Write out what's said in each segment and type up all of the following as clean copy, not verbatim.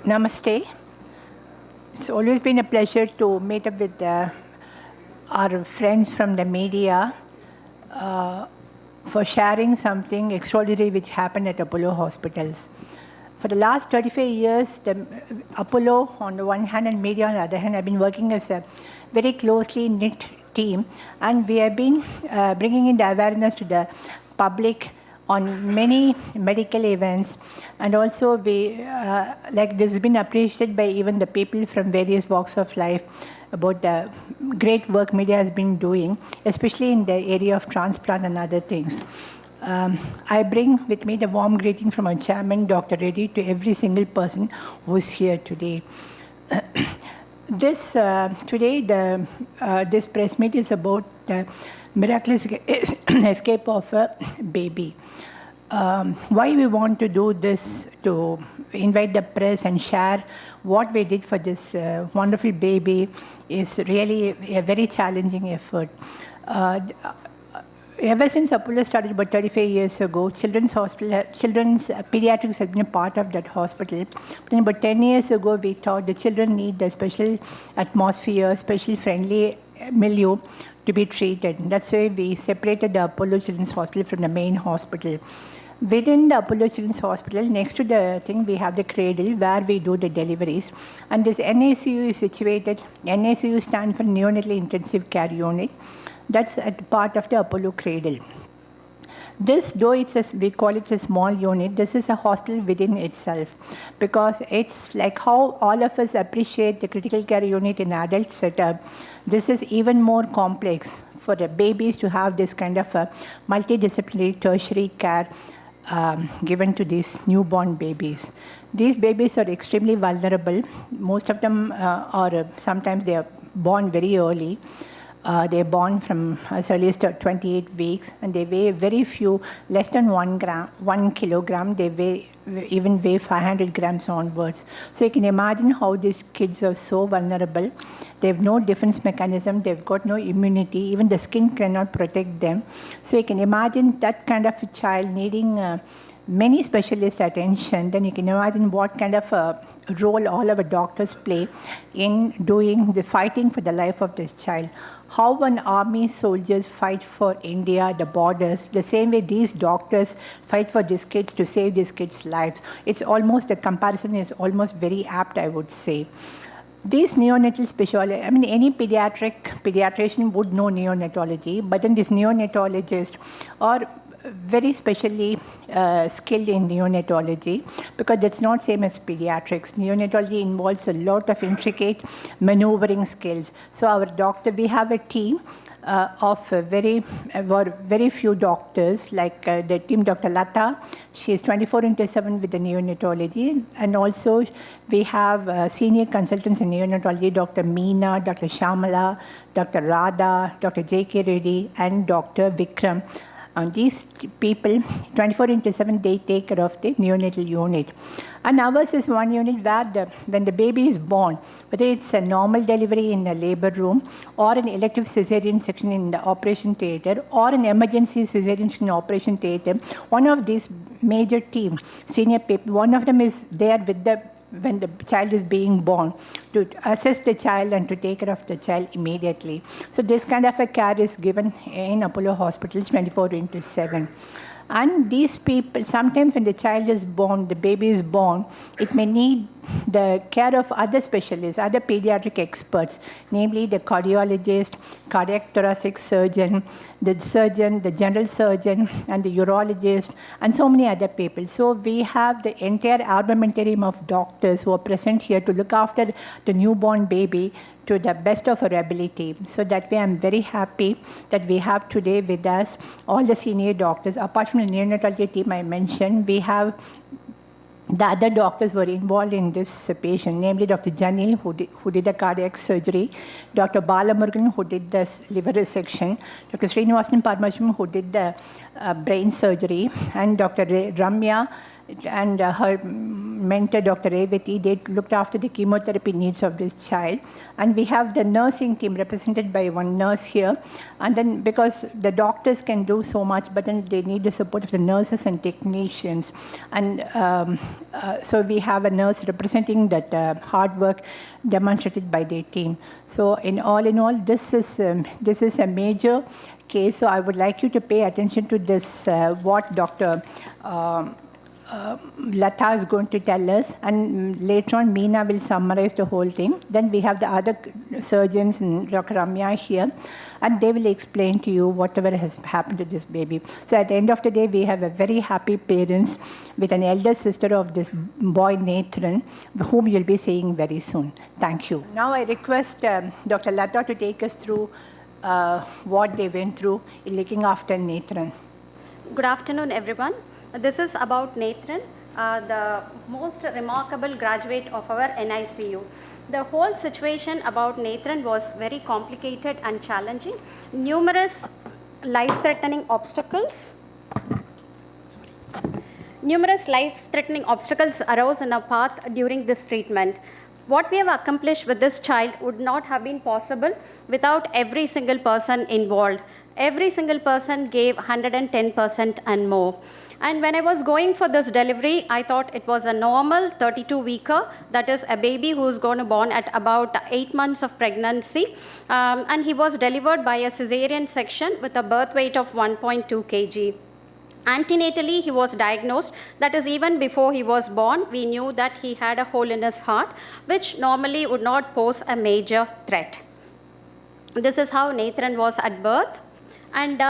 Namaste. It's always been a pleasure to meet up with our friends from the media for sharing something extraordinary which happened at Apollo hospitals. For the last 35 years, the Apollo on the one hand and media on the other hand have been working as a very closely knit team, and we have been bringing in the awareness to the public on many medical events, and also we like this has been appreciated by even the people from various walks of life about the great work media has been doing, especially in the area of transplant and other things. I bring with me the warm greeting from our chairman, Dr. Reddy, to every single person who is here today. This press meet is about the miraculous escape of a baby. Why we want to do this, to invite the press and share what we did for this wonderful baby, is really a very challenging effort. Ever since Apollo started about 35 years ago, children's pediatrics has been a part of that hospital. But then about 10 years ago, we thought the children need a special atmosphere, special friendly milieu to be treated. That's why we separated the Apollo Children's Hospital from the main hospital. Within the Apollo Children's Hospital, next to the thing, we have the cradle where we do the deliveries. And this NICU is situated. NICU stands for Neonatal Intensive Care Unit. That's at part of the Apollo cradle. This, though we call it a small unit, this is a hospital within itself, because it's like how all of us appreciate the critical care unit in adult setup. This is even more complex for the babies to have this kind of a multidisciplinary tertiary care given to these newborn babies. These babies are extremely vulnerable. Most of them sometimes they are born very early. They're born from as early as 28 weeks, and they weigh very few, less than 1 kilogram. They even weigh 500 grams onwards. So you can imagine how these kids are so vulnerable. They have no defense mechanism. They've got no immunity. Even the skin cannot protect them. So you can imagine that kind of a child needing many specialist attention. Then you can imagine what kind of a role all our doctors play in doing the fighting for the life of this child. How an army soldiers fight for India, the borders, the same way these doctors fight for these kids to save these kids' lives. It's almost, the comparison is almost very apt, I would say. These neonatal specialty, I mean, any pediatrician would know neonatology, but then this neonatologist are very specially skilled in neonatology, because that's not same as pediatrics. Neonatology involves a lot of intricate maneuvering skills. So our doctor, we have a team of very few doctors, like the team Dr. Latha. She is 24/7 with the neonatology, and also we have senior consultants in neonatology, Dr. Meena, Dr. Shamala, Dr. Radha, Dr. J.K. Reddy, and Dr. Vikram. And these people, 24/7, they take care of the neonatal unit. And ours is one unit where when the baby is born, whether it's a normal delivery in a labor room, or an elective cesarean section in the operation theatre, or an emergency cesarean section in operation theatre, one of these major team, senior people, one of them is there with when the child is being born, to assess the child and to take care of the child immediately. So this kind of a care is given in Apollo hospitals 24/7. And these people, sometimes when the child is born, the baby is born, it may need the care of other specialists, other pediatric experts, namely the cardiologist, cardiac thoracic surgeon, the general surgeon, and the urologist, and so many other people. So we have the entire armamentarium of doctors who are present here to look after the newborn baby to the best of our ability. So that way I'm very happy that we have today with us all the senior doctors. Apart from the neonatology team I mentioned, we have the other doctors were involved in this patient, namely Dr. Janil, who did the cardiac surgery, Dr. Balamurugan, who did the liver resection, Dr. Srinivasan Parmasham, who did the brain surgery, and Dr. Ramya, and her mentor, Dr. Revati, they looked after the chemotherapy needs of this child. And we have the nursing team represented by one nurse here. And then because the doctors can do so much, but then they need the support of the nurses and technicians. And so we have a nurse representing that hard work demonstrated by their team. So in all, this is a major case. So I would like you to pay attention to this, what Dr. Latha is going to tell us, and later on Meena will summarize the whole thing. Then we have the other surgeons and Dr. Ramya here, and they will explain to you whatever has happened to this baby. So at the end of the day, we have a very happy parents with an elder sister of this boy Nethran, whom you'll be seeing very soon. Thank you. Now I request Dr. Latha to take us through what they went through in looking after Nethran. Good afternoon, everyone. This is about Nethran, the most remarkable graduate of our NICU. The whole situation about Nethran was very complicated and challenging. Numerous life-threatening obstacles arose in our path during this treatment. What we have accomplished with this child would not have been possible without every single person involved. Every single person gave 110% and more. And when I was going for this delivery, I thought it was a normal 32-weeker, that is a baby who's going to born at about 8 months of pregnancy. And he was delivered by a cesarean section with a birth weight of 1.2 kg. Antenatally, he was diagnosed, that is even before he was born, we knew that he had a hole in his heart, which normally would not pose a major threat. This is how Nethran was at birth. And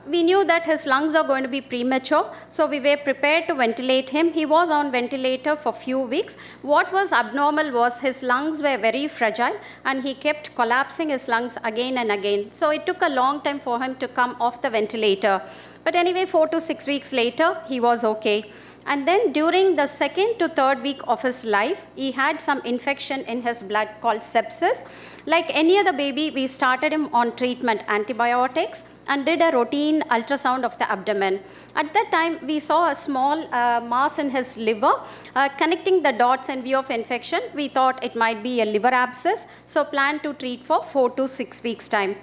we knew that his lungs are going to be premature, so we were prepared to ventilate him. He was on ventilator for a few weeks. What was abnormal was his lungs were very fragile, and he kept collapsing his lungs again and again. So it took a long time for him to come off the ventilator. But anyway, 4 to 6 weeks later, he was okay. And then during the 2nd to 3rd week of his life, he had some infection in his blood called sepsis. Like any other baby, we started him on treatment, antibiotics, and did a routine ultrasound of the abdomen. At that time, we saw a small mass in his liver. Connecting the dots in view of infection, we thought it might be a liver abscess, so planned to treat for 4 to 6 weeks' time.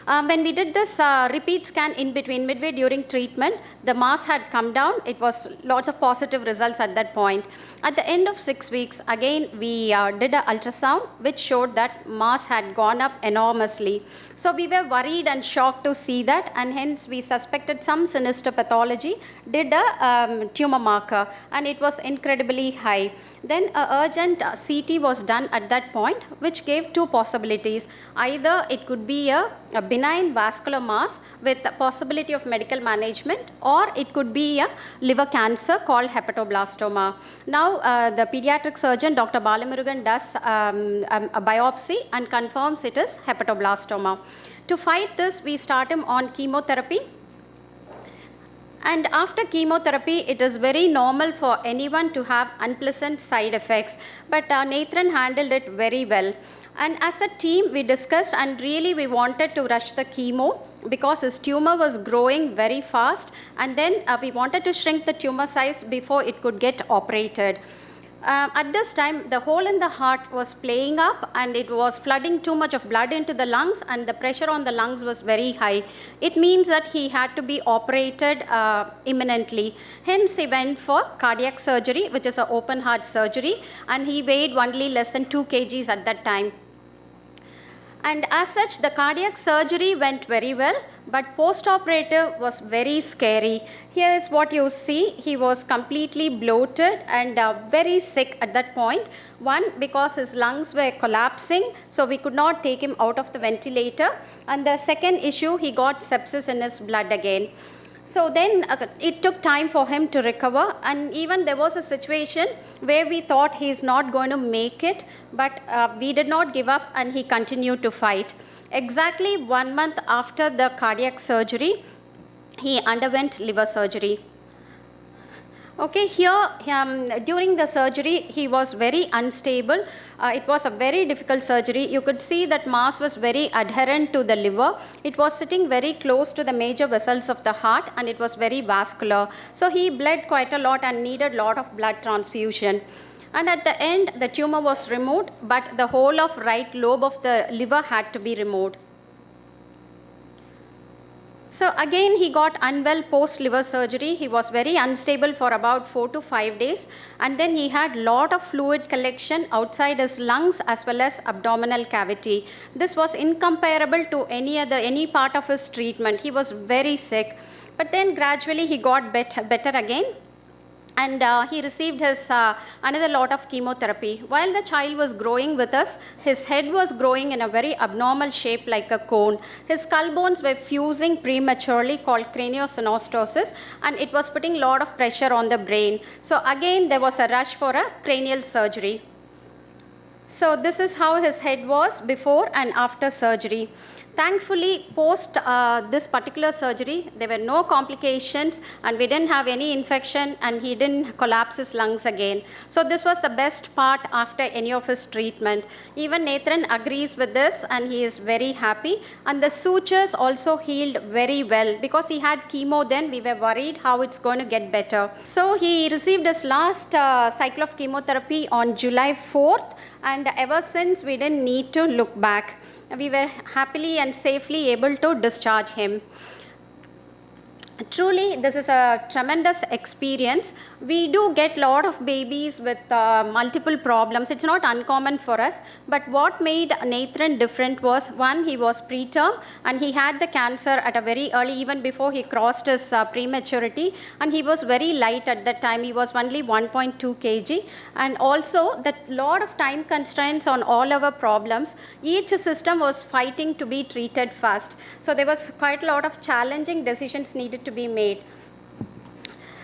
When we did this repeat scan in between, midway during treatment, the mass had come down. It was lots of positive results at that point. At the end of 6 weeks, again, we did an ultrasound, which showed that mass had gone up enormously. So we were worried and shocked to see that, and hence we suspected some sinister pathology, did a tumor marker, and it was incredibly high. Then an urgent CT was done at that point, which gave 2 possibilities. Either it could be a benign vascular mass with the possibility of medical management, or it could be a liver cancer called hepatoblastoma. Now, the pediatric surgeon, Dr. Balamurugan, does a biopsy and confirms it is hepatoblastoma. To fight this, we start him on chemotherapy. And after chemotherapy, it is very normal for anyone to have unpleasant side effects. But Nethran handled it very well. And as a team, we discussed, and really we wanted to rush the chemo because his tumor was growing very fast. And then we wanted to shrink the tumor size before it could get operated. At this time, the hole in the heart was playing up, and it was flooding too much of blood into the lungs, and the pressure on the lungs was very high. It means that he had to be operated imminently. Hence, he went for cardiac surgery, which is an open heart surgery, and he weighed only less than 2 kgs at that time. And as such, the cardiac surgery went very well, but post-operative was very scary. Here is what you see. He was completely bloated and very sick at that point. One, because his lungs were collapsing, so we could not take him out of the ventilator. And the second issue, he got sepsis in his blood again. So then it took time for him to recover, and even there was a situation where we thought he's not going to make it, but we did not give up, and he continued to fight. Exactly 1 month after the cardiac surgery, he underwent liver surgery. Okay, here during the surgery, he was very unstable. It was a very difficult surgery. You could see that mass was very adherent to the liver. It was sitting very close to the major vessels of the heart, and it was very vascular. So he bled quite a lot and needed a lot of blood transfusion. And at the end, the tumor was removed, but the whole of right lobe of the liver had to be removed. So again, he got unwell post liver surgery. He was very unstable for about 4 to 5 days, and then he had lot of fluid collection outside his lungs as well as abdominal cavity. This was incomparable to any part of his treatment. He was very sick, but then gradually he got better again. And he received his another lot of chemotherapy. While the child was growing with us, his head was growing in a very abnormal shape like a cone. His skull bones were fusing prematurely, called craniosynostosis, and it was putting a lot of pressure on the brain. So again, there was a rush for a cranial surgery. So this is how his head was before and after surgery. Thankfully, post this particular surgery, there were no complications, and we didn't have any infection, and he didn't collapse his lungs again. So this was the best part after any of his treatment. Even Nethran agrees with this, and he is very happy. And the sutures also healed very well. Because he had chemo then, we were worried how it's going to get better. So he received his last cycle of chemotherapy on July 4th, and ever since we didn't need to look back. We were happily and safely able to discharge him. Truly, this is a tremendous experience. We do get a lot of babies with multiple problems. It's not uncommon for us. But what made Nethran different was, one, he was preterm, and he had the cancer at a very early, even before he crossed his prematurity. And he was very light at that time. He was only 1.2 kg. And also, that lot of time constraints on all our problems. Each system was fighting to be treated first. So there was quite a lot of challenging decisions needed to be made.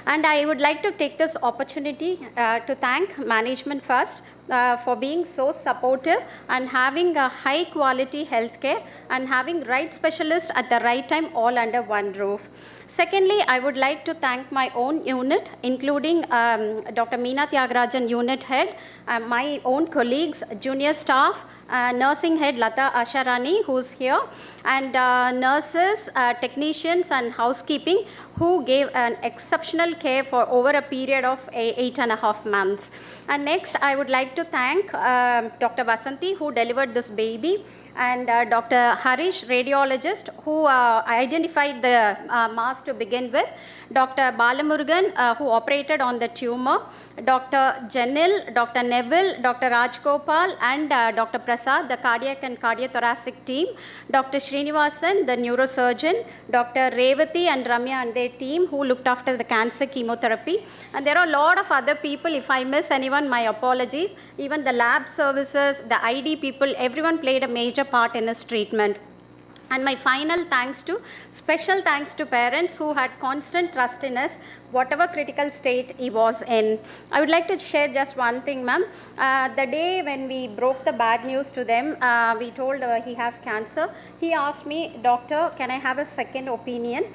And I would like to take this opportunity to thank management first for being so supportive and having a high quality healthcare and having right specialists at the right time, all under one roof. Secondly, I would like to thank my own unit, including Dr. Meena Tyagarajan, unit head, my own colleagues, junior staff, nursing head Latha Asharani, who's here, and nurses, technicians, and housekeeping, who gave an exceptional care for over a period of 8.5 months. And next, I would like to thank Dr. Vasanthi, who delivered this baby, and Dr. Harish, radiologist, who identified the mass to begin with, Dr. Balamurugan, who operated on the tumor, Dr. Janil, Dr. Neville, Dr. Rajgopal, and Dr. Prasad, the cardiac and cardiothoracic team, Dr. Srinivasan, the neurosurgeon, Dr. Revati and Ramya and their team, who looked after the cancer chemotherapy. And there are a lot of other people. If I miss anyone, my apologies. Even the lab services, the ID people, everyone played a major part in his treatment. And my final special thanks to parents who had constant trust in us, whatever critical state he was in. I would like to share just one thing, ma'am. The day when we broke the bad news to them, we told he has cancer. He asked me, doctor, can I have a second opinion?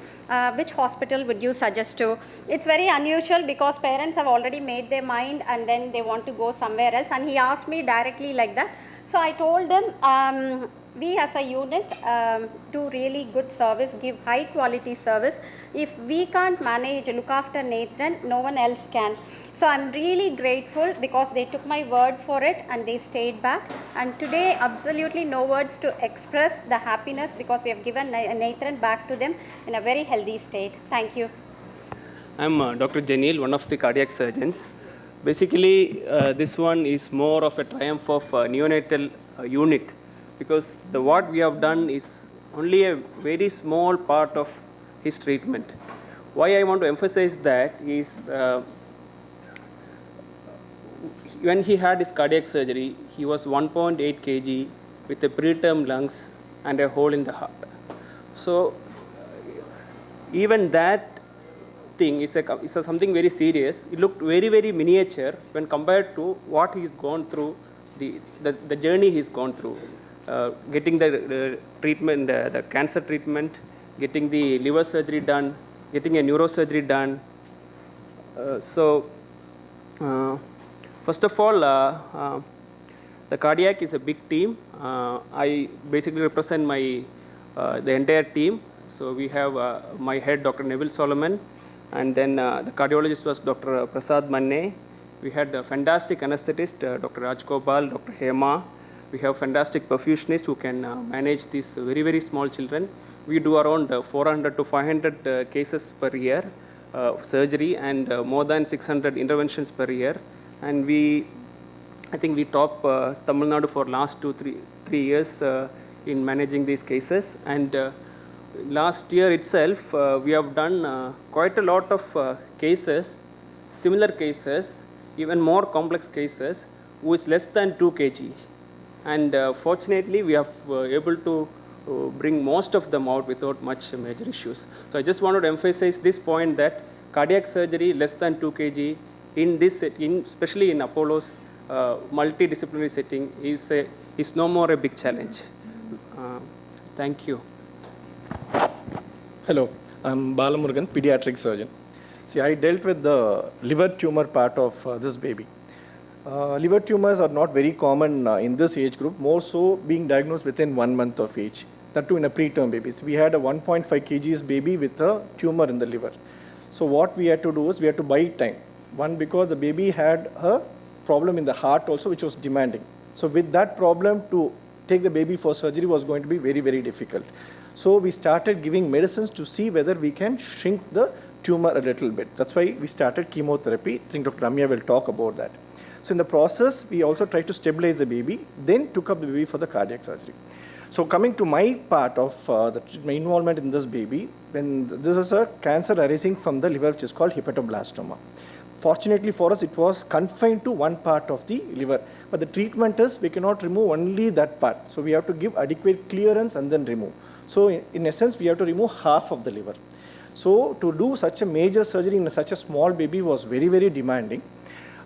Which hospital would you suggest to? It's very unusual because parents have already made their mind and then they want to go somewhere else. And he asked me directly like that. So I told them, we as a unit do really good service, give high quality service. If we can't manage, look after Nethran, no one else can. So I'm really grateful because they took my word for it and they stayed back. And today, absolutely no words to express the happiness because we have given Nethran back to them in a very healthy state. Thank you. I'm Dr. Janil, one of the cardiac surgeons. Basically, this one is more of a triumph of neonatal unit, because what we have done is only a very small part of his treatment. Why I want to emphasize that is when he had his cardiac surgery, he was 1.8 kg with a preterm lungs and a hole in the heart. So even that thing is something very serious. It looked very, very miniature when compared to what he's gone through, the journey he's gone through. Getting the treatment, the cancer treatment, getting the liver surgery done, getting a neurosurgery done, So, first of all, the cardiac is a big team. I basically represent my the entire team. So we have my head, Dr. Neville Solomon, and then the cardiologist was Dr. Prasad Manne. We had a fantastic anesthetist, Dr. Raj Gopal, Dr. Hema. We have fantastic perfusionists who can manage these very, very small children. We do around 400 to 500 cases per year, surgery, and more than 600 interventions per year. And I think we top Tamil Nadu for last 3 years in managing these cases. And last year itself, we have done quite a lot of cases, similar cases, even more complex cases, who is less than 2 kg. And fortunately, we have able to bring most of them out without much major issues. So I just wanted to emphasize this point that cardiac surgery less than 2 kg in this setting, especially in Apollo's multidisciplinary setting, is no more a big challenge. Thank you. Hello, I'm Balamurugan, pediatric surgeon. See, I dealt with the liver tumor part of this baby. Liver tumors are not very common in this age group, more so being diagnosed within 1 month of age, that too in a preterm baby. So we had a 1.5 kgs baby with a tumor in the liver. So what we had to do is we had to buy time. One, because the baby had a problem in the heart also, which was demanding. So with that problem, to take the baby for surgery was going to be very, very difficult. So we started giving medicines to see whether we can shrink the tumor a little bit. That's why we started chemotherapy. I think Dr. Ramya will talk about that. So in the process, we also tried to stabilize the baby, then took up the baby for the cardiac surgery. So coming to my part of my involvement in this baby, when this is a cancer arising from the liver, which is called hepatoblastoma. Fortunately for us, it was confined to one part of the liver. But the treatment is, we cannot remove only that part. So we have to give adequate clearance and then remove. So in essence, we have to remove half of the liver. So to do such a major surgery in such a small baby was very, very demanding.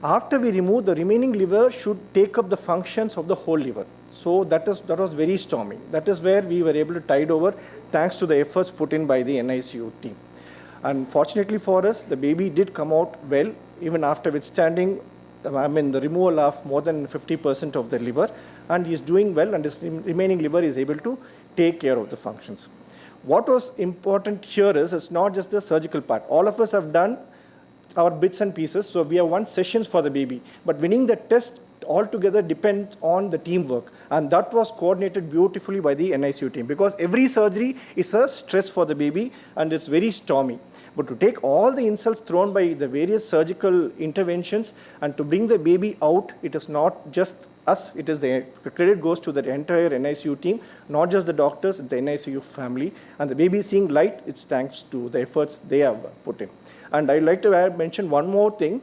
After we remove, the remaining liver should take up the functions of the whole liver. So that was very stormy. That is where we were able to tide over, thanks to the efforts put in by the NICU team. And fortunately for us, the baby did come out well, even after withstanding the removal of more than 50% of the liver, and he is doing well, and his remaining liver is able to take care of the functions. What was important here is, it's not just the surgical part. All of us have done our bits and pieces, so we have won sessions for the baby. But winning the test altogether depends on the teamwork, and that was coordinated beautifully by the NICU team, because every surgery is a stress for the baby and it's very stormy. But to take all the insults thrown by the various surgical interventions and to bring the baby out, it is not just us, it is the credit goes to the entire NICU team, not just the doctors, it's the NICU family, and the baby seeing light, it's thanks to the efforts they have put in. And I'd like to mention one more thing.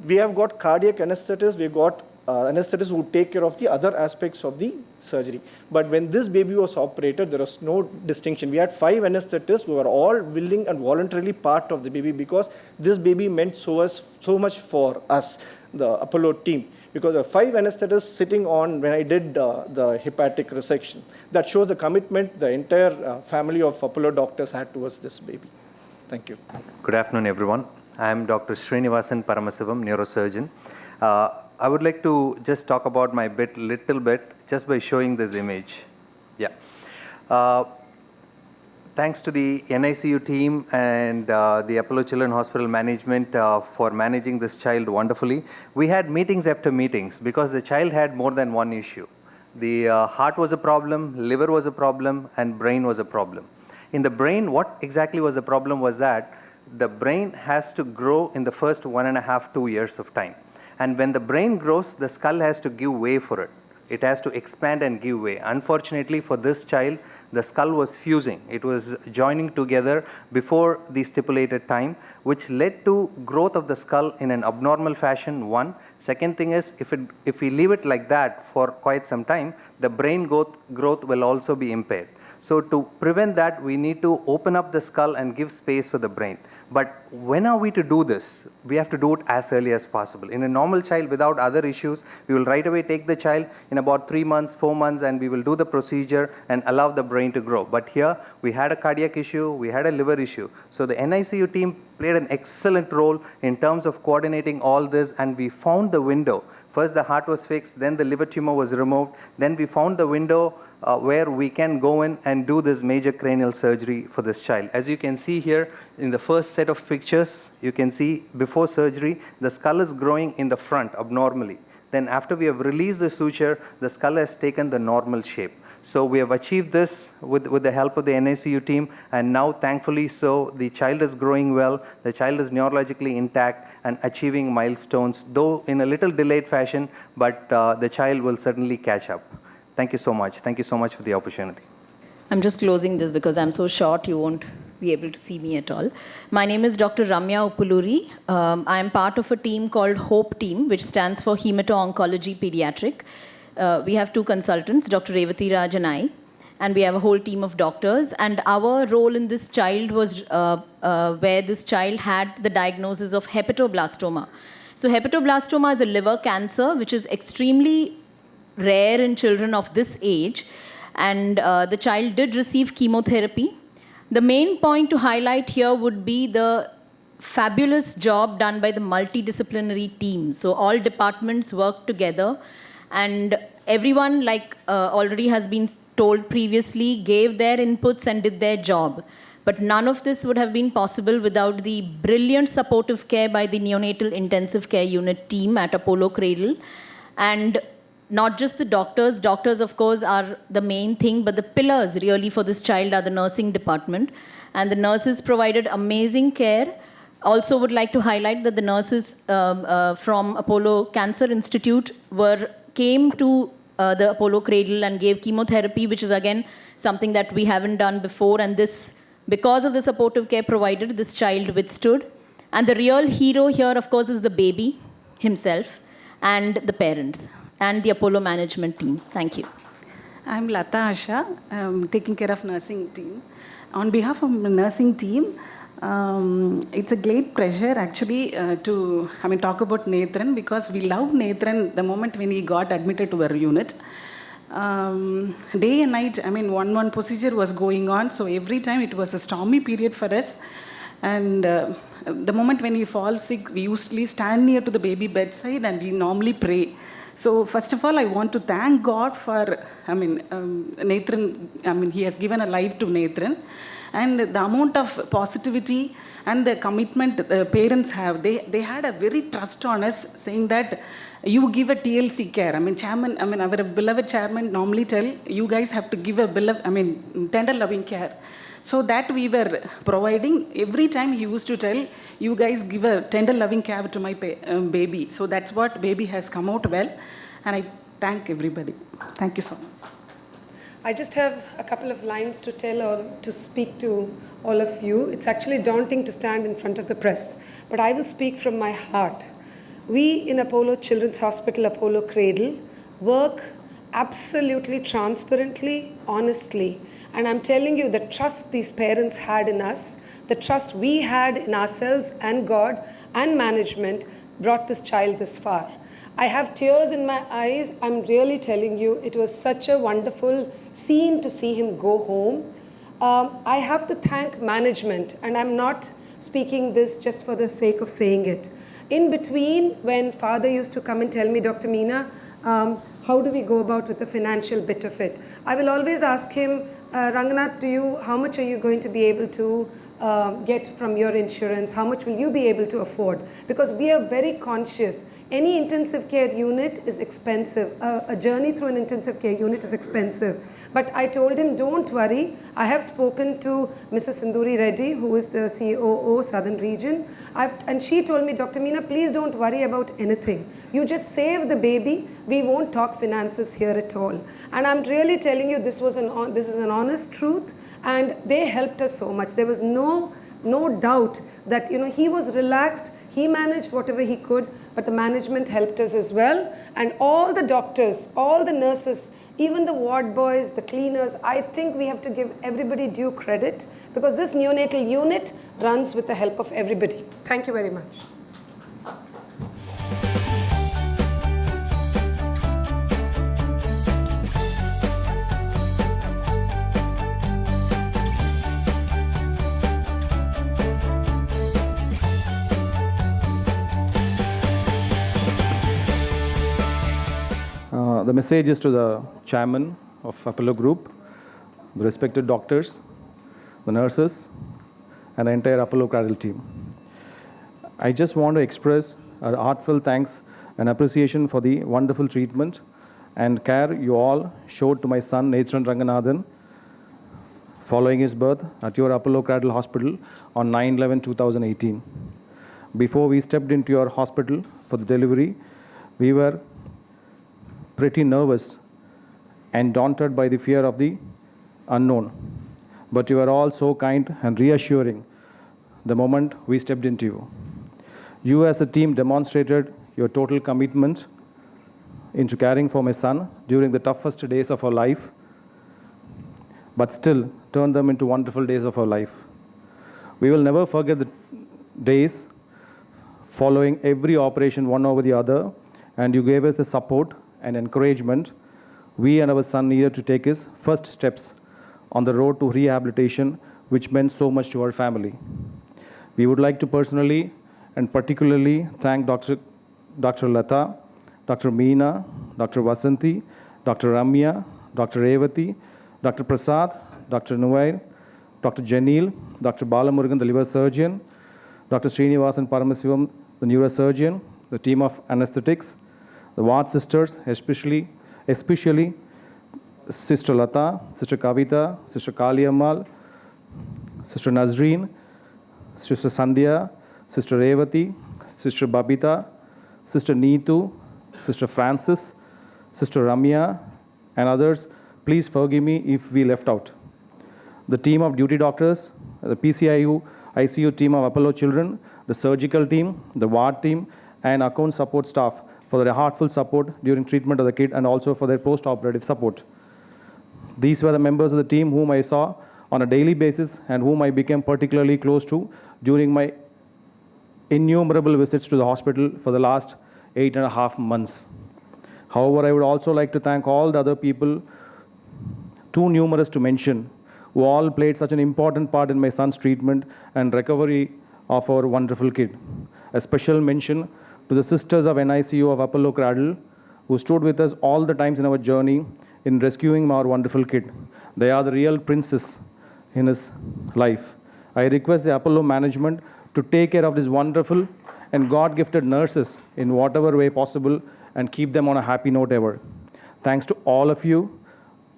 We have got cardiac anesthetists, we've got anesthetists who take care of the other aspects of the surgery. But when this baby was operated, there was no distinction. We had 5 anesthetists who were all willing and voluntarily part of the baby, because this baby meant so much for us, the Apollo team. Because there were 5 anesthetists sitting on when I did the hepatic resection. That shows the commitment the entire family of Apollo doctors had towards this baby. Thank you. Good afternoon, everyone. I am Dr. Srinivasan Paramasivam, neurosurgeon. I would like to just talk about my little bit just by showing this image. Yeah. Thanks to the NICU team and the Apollo Children's Hospital management for managing this child wonderfully. We had meetings after meetings because the child had more than one issue. The heart was a problem, liver was a problem, and brain was a problem. In the brain, what exactly was the problem was that the brain has to grow in the first 1.5 to 2 years of time. And when the brain grows, the skull has to give way for it. It has to expand and give way. Unfortunately for this child, the skull was fusing. It was joining together before the stipulated time, which led to growth of the skull in an abnormal fashion, one. Second thing is, if we leave it like that for quite some time, the brain growth will also be impaired. So to prevent that, we need to open up the skull and give space for the brain. But when are we to do this? We have to do it as early as possible. In a normal child without other issues, we will right away take the child in about 3 months, 4 months, and we will do the procedure and allow the brain to grow. But here, we had a cardiac issue, we had a liver issue. So the NICU team played an excellent role in terms of coordinating all this, and we found the window. First, the heart was fixed, then the liver tumor was removed, then we found the window where we can go in and do this major cranial surgery for this child. As you can see here in the first set of pictures, you can see before surgery, the skull is growing in the front abnormally. Then after we have released the suture, the skull has taken the normal shape. So we have achieved this with the help of the NICU team, and now thankfully so, the child is growing well, the child is neurologically intact and achieving milestones, though in a little delayed fashion, but the child will certainly catch up. Thank you so much. Thank you so much for the opportunity. I'm just closing this because I'm so short you won't be able to see me at all. My name is Dr. Ramya Uppuluri. I am part of a team called HOPE team, which stands for Hemato-Oncology Pediatric. We have 2 consultants, Dr. Revati Raj and I, and we have a whole team of doctors. And our role in this child was where this child had the diagnosis of hepatoblastoma. So hepatoblastoma is a liver cancer, which is extremely rare in children of this age, and the child did receive chemotherapy. The main point to highlight here would be the fabulous job done by the multidisciplinary team. So all departments work together, and everyone, like already has been told previously, gave their inputs and did their job. But none of this would have been possible without the brilliant supportive care by the neonatal intensive care unit team at Apollo Cradle. And not just the doctors. Doctors, of course, are the main thing, but the pillars really for this child are the nursing department. And the nurses provided amazing care. Also would like to highlight that the nurses from Apollo Cancer Institute came to the Apollo Cradle and gave chemotherapy, which is again something that we haven't done before. And this, because of the supportive care provided, this child withstood. And the real hero here, of course, is the baby himself and the parents and the Apollo management team. Thank you. I'm Latha Asha. I'm taking care of nursing team. On behalf of the nursing team, it's a great pleasure actually to talk about Nethran, because we love Nethran the moment when he got admitted to our unit. Day and night, one procedure was going on, so every time it was a stormy period for us. And the moment when he falls sick, we usually stand near to the baby bedside and we normally pray. So first of all, I want to thank God for, Nethran, he has given a life to Nethran. And the amount of positivity and the commitment the parents have, they had a very trust on us, saying that you give a TLC care. Chairman, our beloved chairman normally tell, you guys have to give a tender loving care. So that we were providing. Every time he used to tell, you guys give a tender loving care to my baby. So that's what baby has come out well. And I thank everybody. Thank you so much. I just have a couple of lines to tell or to speak to all of you. It's actually daunting to stand in front of the press, but I will speak from my heart. We in Apollo Children's Hospital, Apollo Cradle, work absolutely transparently, honestly. And I'm telling you, the trust these parents had in us, the trust we had in ourselves and God and management brought this child this far. I have tears in my eyes. I'm really telling you, it was such a wonderful scene to see him go home. I have to thank management, and I'm not speaking this just for the sake of saying it. In between, when father used to come and tell me, Dr. Meena, how do we go about with the financial bit of it? I will always ask him, Ranganath, how much are you going to be able to get from your insurance? How much will you be able to afford? Because we are very conscious. Any intensive care unit is expensive. A journey through an intensive care unit is expensive. But I told him, don't worry. I have spoken to Mrs. Sinduri Reddy, who is the COO, Southern Region. And she told me, Dr. Meena, please don't worry about anything. You just save the baby. We won't talk finances here at all. And I'm really telling you, this is an honest truth. And they helped us so much. There was no no doubt that, he was relaxed, he managed whatever he could, but the management helped us as well. And all the doctors, all the nurses, even the ward boys, the cleaners, I think we have to give everybody due credit, because this neonatal unit runs with the help of everybody. Thank you very much. The message is to the chairman of Apollo Group, the respected doctors, the nurses, and the entire Apollo Cradle team. I just want to express our heartfelt thanks and appreciation for the wonderful treatment and care you all showed to my son Nethran Ranganathan following his birth at your Apollo Cradle Hospital on 9/11/2018. Before we stepped into your hospital for the delivery, we were pretty nervous and daunted by the fear of the unknown. But you were all so kind and reassuring the moment we stepped into you. You as a team demonstrated your total commitment into caring for my son during the toughest days of our life, but still turned them into wonderful days of our life. We will never forget the days following every operation one over the other, and you gave us the support and encouragement we and our son needed to take his first steps on the road to rehabilitation, which meant so much to our family. We would like to personally and particularly thank Dr. Latha, Dr. Meena, Dr. Vasanthi, Dr. Ramya, Dr. Revati, Dr. Prasad, Dr. Nuvair, Dr. Janil, Dr. Balamurugan, the liver surgeon, Dr. Srinivasan Paramasivam, the neurosurgeon, the team of anesthetics, the ward sisters, especially Sister Latha, Sister Kavita, Sister Kaliammal, Sister Nazreen, Sister Sandhya, Sister Revati, Sister Babita, Sister Neetu, Sister Francis, Sister Ramya, and others. Please forgive me if we left out. The team of duty doctors, the ICU team of Apollo Children, the surgical team, the ward team, and account support staff for their heartfelt support during treatment of the kid and also for their post-operative support. These were the members of the team whom I saw on a daily basis and whom I became particularly close to during my innumerable visits to the hospital for the last 8.5 months. However, I would also like to thank all the other people, too numerous to mention, who all played such an important part in my son's treatment and recovery of our wonderful kid. A special mention to the sisters of NICU of Apollo Cradle, who stood with us all the times in our journey in rescuing our wonderful kid. They are the real princes in his life. I request the Apollo management to take care of these wonderful and God-gifted nurses in whatever way possible and keep them on a happy note ever. Thanks to all of you,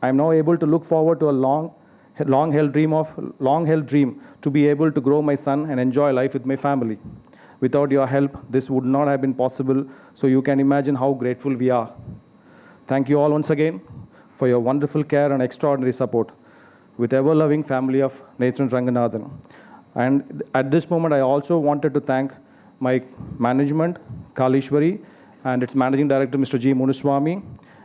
I am now able to look forward to a long-held dream to be able to grow my son and enjoy life with my family. Without your help, this would not have been possible, so you can imagine how grateful we are. Thank you all once again for your wonderful care and extraordinary support. With ever-loving family of Nethran Ranganathan. And at this moment, I also wanted to thank my management, Kalishwari, and its managing director, Mr. G. Munuswamy,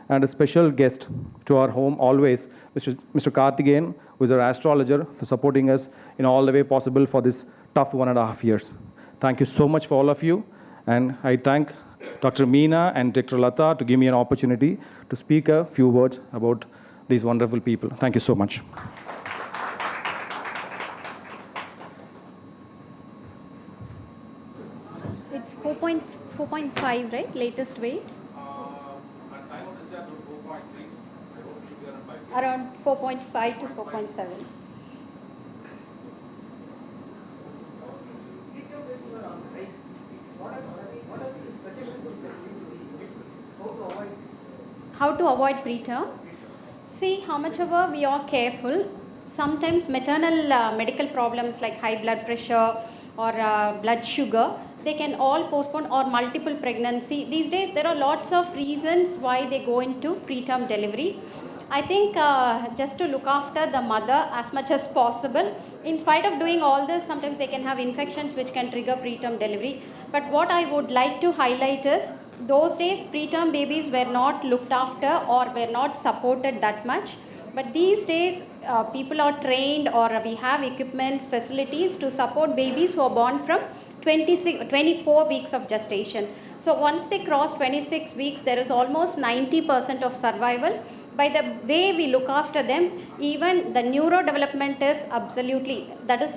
and a special guest to our home always, Mr. Karthikeyan, who is our astrologer, for supporting us in all the way possible for this tough 1.5 years. Thank you so much for all of you, and I thank Dr. Meena and Dr. Latha to give me an opportunity to speak a few words about these wonderful people. Thank you so much. It's 4.5, right? Latest weight? Around 4.5 to 4.7. How to avoid preterm? See, how much ever we are careful, sometimes maternal medical problems like high blood pressure or blood sugar, they can all postpone, or multiple pregnancy. These days there are lots of reasons why they go into preterm delivery. I think just to look after the mother as much as possible. In spite of doing all this, sometimes they can have infections which can trigger preterm delivery. But what I would like to highlight is, those days preterm babies were not looked after or were not supported that much. But these days, people are trained, or we have equipments, facilities to support babies who are born from 24 weeks of gestation. So once they cross 26 weeks, there is almost 90% of survival. By the way we look after them, even the neurodevelopment is absolutely, that is,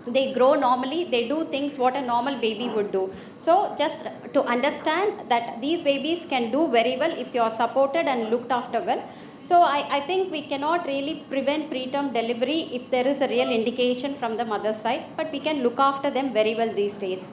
they grow normally, they do things what a normal baby would do. So just to understand that these babies can do very well if they are supported and looked after well. So I think we cannot really prevent preterm delivery if there is a real indication from the mother's side, but we can look after them very well these days.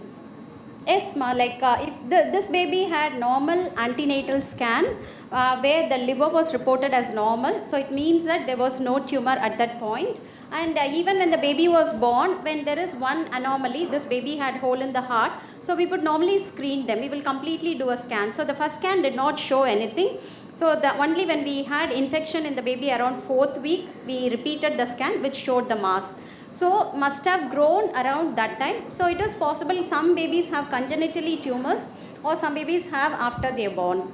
Yes, ma, like if this baby had normal antenatal scan where the liver was reported as normal, so it means that there was no tumor at that point. And even when the baby was born, when there is one anomaly, this baby had hole in the heart, so we would normally screen them. We will completely do a scan. So the first scan did not show anything. So only when we had infection in the baby around 4th week, we repeated the scan which showed the mass. So must have grown around that time. So it is possible some babies have congenitally tumors, or some babies have after they are born.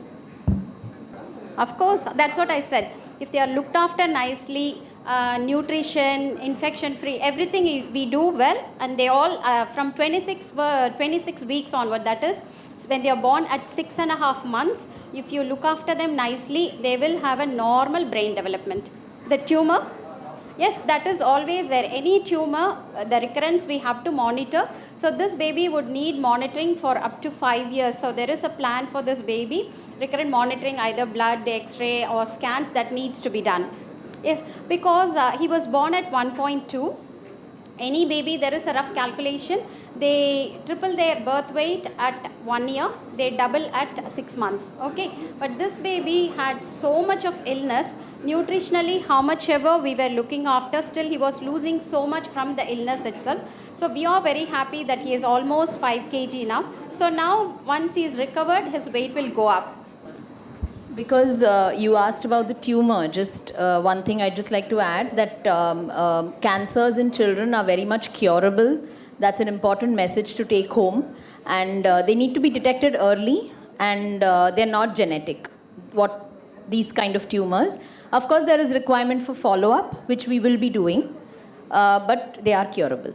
Of course, that's what I said. If they are looked after nicely, nutrition, infection-free, everything we do well, and they all from 26 weeks onward, that is, when they are born at 6.5 months, if you look after them nicely, they will have a normal brain development. The tumor, yes, that is always there. Any tumor, the recurrence we have to monitor. So this baby would need monitoring for up to 5 years. So there is a plan for this baby, recurrent monitoring, either blood, X-ray or scans that needs to be done. Yes, because he was born at 1.2. Any baby, there is a rough calculation. They triple their birth weight at 1 year. They double at 6 months. Okay, but this baby had so much of illness. Nutritionally, how much ever we were looking after, still he was losing so much from the illness itself. So we are very happy that he is almost 5 kg now. So now once he is recovered, his weight will go up. Because you asked about the tumor, just one thing I'd just like to add, that cancers in children are very much curable. That's an important message to take home. And they need to be detected early, and they're not genetic, these kind of tumors. Of course, there is requirement for follow-up, which we will be doing, but they are curable.